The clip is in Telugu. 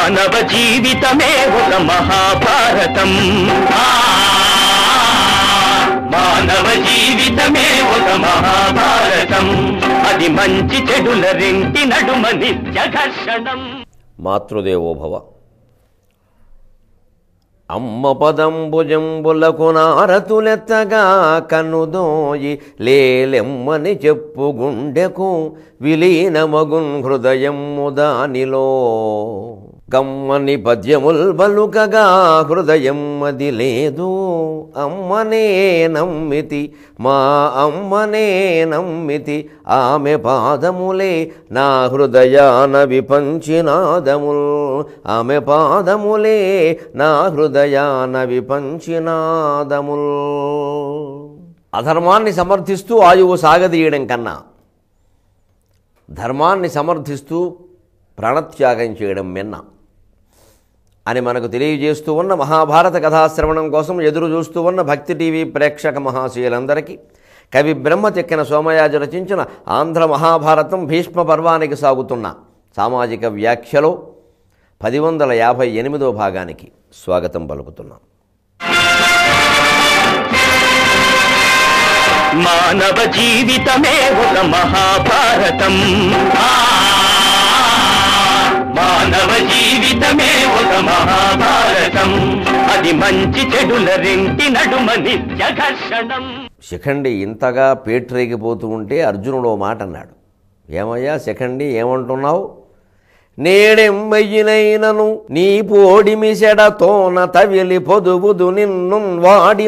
మానవ జీవితమే ఒక మహాభారతం. మానవ జీవితమే ఒక మహాభారతం. అది మంచి చెడుల రెంటి నడుమ నిత్య ఘర్షణం. మాతృదేవోభవ. అమ్మ పదంబుజంబులకు నారతులెత్తగా కన్నుదోయి లేలెమ్మని చెప్పు గుండెకు విలీనమగున్ హృదయము దానిలో. గమ్మని పద్యముల్ బలుకగా హృదయం అది లేదు. అమ్మనే నమ్మితి మా అమ్మనే నమ్మితి ఆమె పాదములే నా హృదయాన విపంచినాదముల్. ఆమె పాదములే నా హృదయాన విపంచినాదముల్. అధర్మాన్ని సమర్థిస్తూ ఆయువు సాగదీయడం కన్నా ధర్మాన్ని సమర్థిస్తూ ప్రాణత్యాగం చేయడం మిన్న అని మనకు తెలియజేస్తూ ఉన్న మహాభారత కథాశ్రవణం కోసం ఎదురు చూస్తూ ఉన్న భక్తి టీవీ ప్రేక్షక మహాశయులందరికీ కవి బ్రహ్మ చెక్కిన సోమయాజు రచించిన ఆంధ్ర మహాభారతం భీష్మ పర్వానికి సాగుతున్న సామాజిక వ్యాఖ్యలో 1058వ భాగానికి స్వాగతం పలుకుతున్నాం. మానవ జీవితమే ఒక మహాభారతం. మానవ జీవితమే ఒక మహాభారతం. అది మంచి చెడుల రెంటి నడుమ నిత్య ఘర్షణం. శిఖండి ఇంతగా పేట్రేగిపోతూ ఉంటే అర్జునుడు ఓ మాట అన్నాడు. ఏమయ్యా శిఖండి, ఏమంటున్నావు? నేడెమ్మయ్యినైనను నీ పోడిమి సెడతోన తవిలి పొదువుదు నిన్ను వాడి